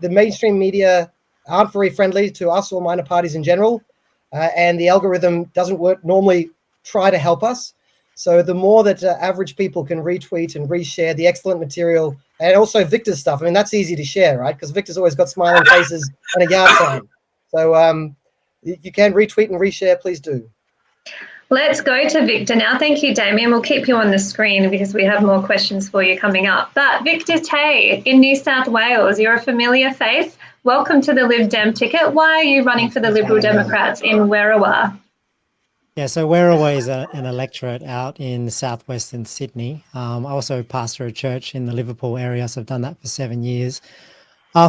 the mainstream media aren't very friendly to us or minor parties in general, and the algorithm doesn't normally try to help us. So the more that average people can retweet and reshare the excellent material, and also Victor's stuff, I mean, that's easy to share, right? Because Victor's always got smiling faces and a yard sign. So if you can retweet and reshare, please do. Let's go to Victor now. Thank you, Damien. We'll keep you on the screen because we have more questions for you coming up. But Victor Tay in New South Wales, you're a familiar face. Welcome to the Lib Dem ticket. Why are you running for the Liberal Democrats in Werriwa? Yeah, so Werriwa is an electorate out in southwestern Sydney. I also pastor a church in the Liverpool area, so I've done that for 7 years.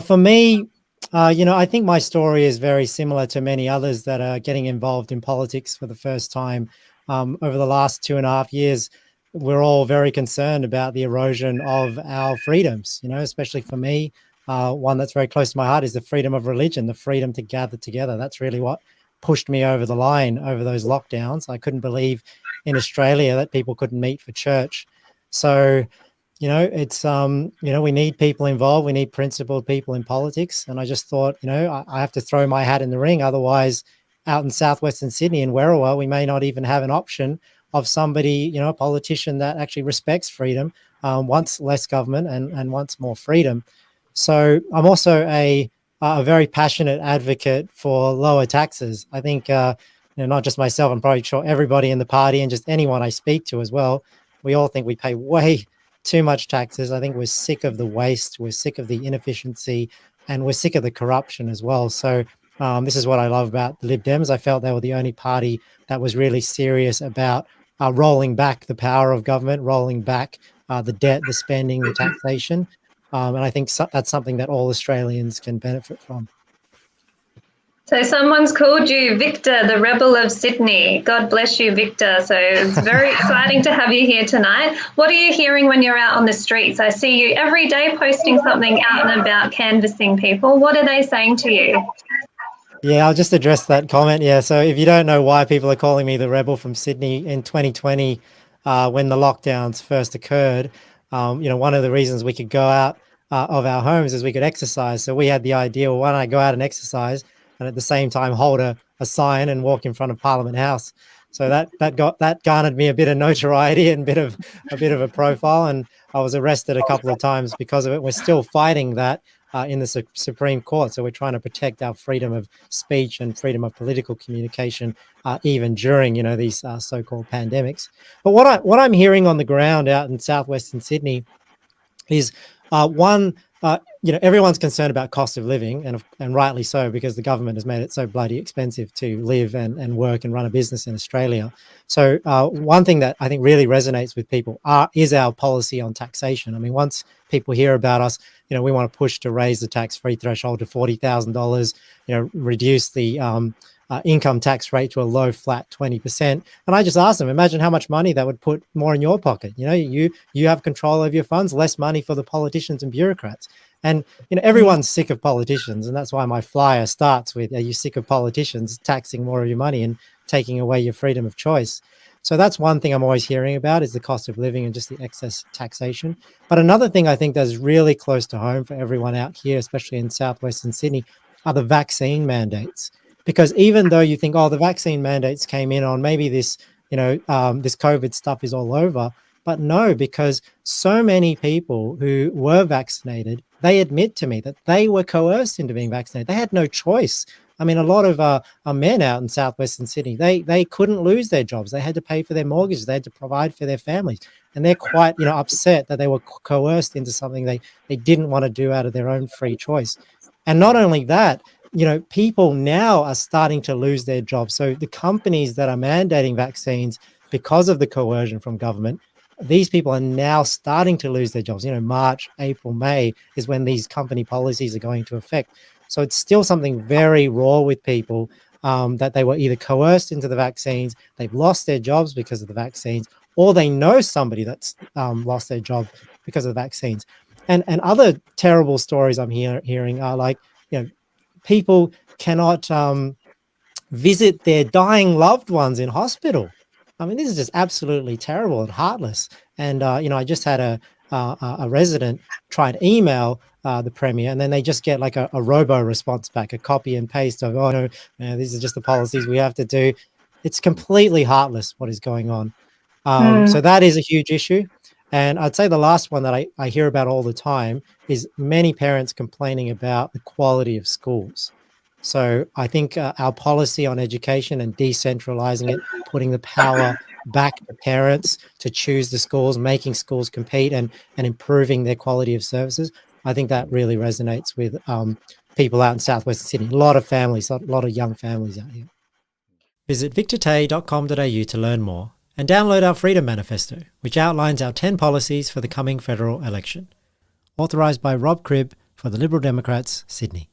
For me, I think my story is very similar to many others that are getting involved in politics for the first time. Over the last 2.5 years, we're all very concerned about the erosion of our freedoms, especially for me. One that's very close to my heart is the freedom of religion, the freedom to gather together. That's really what pushed me over the line over those lockdowns. I couldn't believe in Australia that people couldn't meet for church. So, it's, we need people involved. We need principled people in politics. And I just thought, I have to throw my hat in the ring. Otherwise, out in southwestern Sydney in Werriwa, we may not even have an option of somebody, a politician that actually respects freedom, wants less government and wants more freedom. So I'm also a very passionate advocate for lower taxes. I think, not just myself, I'm probably sure everybody in the party and just anyone I speak to as well, we all think we pay way too much taxes. I think we're sick of the waste, we're sick of the inefficiency, and we're sick of the corruption as well. So this is what I love about the Lib Dems. I felt they were the only party that was really serious about rolling back the power of government, rolling back the debt, the spending, the taxation. And I think that's something that all Australians can benefit from. So someone's called you Victor, the Rebel of Sydney. God bless you, Victor. So it's very exciting to have you here tonight. What are you hearing when you're out on the streets? I see you every day posting something out and about, canvassing people. What are they saying to you? Yeah, I'll just address that comment. Yeah, so if you don't know why people are calling me the Rebel from Sydney in 2020, when the lockdowns first occurred, one of the reasons we could go out of our homes is we could exercise. So we had the idea, well, why don't I go out and exercise and at the same time hold a sign and walk in front of Parliament House? So that garnered me a bit of notoriety and a bit of a profile, and I was arrested a couple of times because of it. We're still fighting that in the Supreme Court. So we're trying to protect our freedom of speech and freedom of political communication, even during, these so-called pandemics. But what I'm hearing on the ground out in southwestern Sydney is everyone's concerned about cost of living, and rightly so, because the government has made it so bloody expensive to live and work and run a business in Australia. So one thing that I think really resonates with people is our policy on taxation. I mean, once people hear about us, we want to push to raise the tax-free threshold to $40,000, reduce the income tax rate to a low flat 20%. And I just asked them, imagine how much money that would put more in your pocket. You have control over your funds, less money for the politicians and bureaucrats. And everyone's sick of politicians, and that's why my flyer starts with, are you sick of politicians taxing more of your money and taking away your freedom of choice? So that's one thing I'm always hearing about, is the cost of living and just the excess taxation. But another thing I think that's really close to home for everyone out here, especially in southwestern Sydney, are the vaccine mandates. Because even though you think, the vaccine mandates came in on maybe this, this COVID stuff is all over, but no, because so many people who were vaccinated, they admit to me that they were coerced into being vaccinated. They had no choice. I mean, a lot of men out in southwestern Sydney, they couldn't lose their jobs. They had to pay for their mortgages. They had to provide for their families. And they're quite, upset that they were coerced into something they didn't want to do out of their own free choice. And not only that, people now are starting to lose their jobs. So the companies that are mandating vaccines because of the coercion from government, these people are now starting to lose their jobs. March, April, May is when these company policies are going to affect. So it's still something very raw with people, that they were either coerced into the vaccines, they've lost their jobs because of the vaccines, or they know somebody that's lost their job because of the vaccines. And other terrible stories I'm hearing are like, people cannot visit their dying loved ones in hospital. I mean, this is just absolutely terrible and heartless. And I just had a resident try to email the Premier, and then they just get like a robo response back, a copy and paste of, oh no, these are just the policies we have to do. It's completely heartless what is going on. So that is a huge issue. And I'd say the last one that I hear about all the time is many parents complaining about the quality of schools. So I think our policy on education and decentralizing it, putting the power back to parents to choose the schools, making schools compete and improving their quality of services, I think that really resonates with people out in southwestern Sydney. A lot of families, a lot of young families out here. Visit victortay.com.au to learn more and download our Freedom Manifesto, which outlines our 10 policies for the coming federal election. Authorised by Rob Cribb for the Liberal Democrats, Sydney.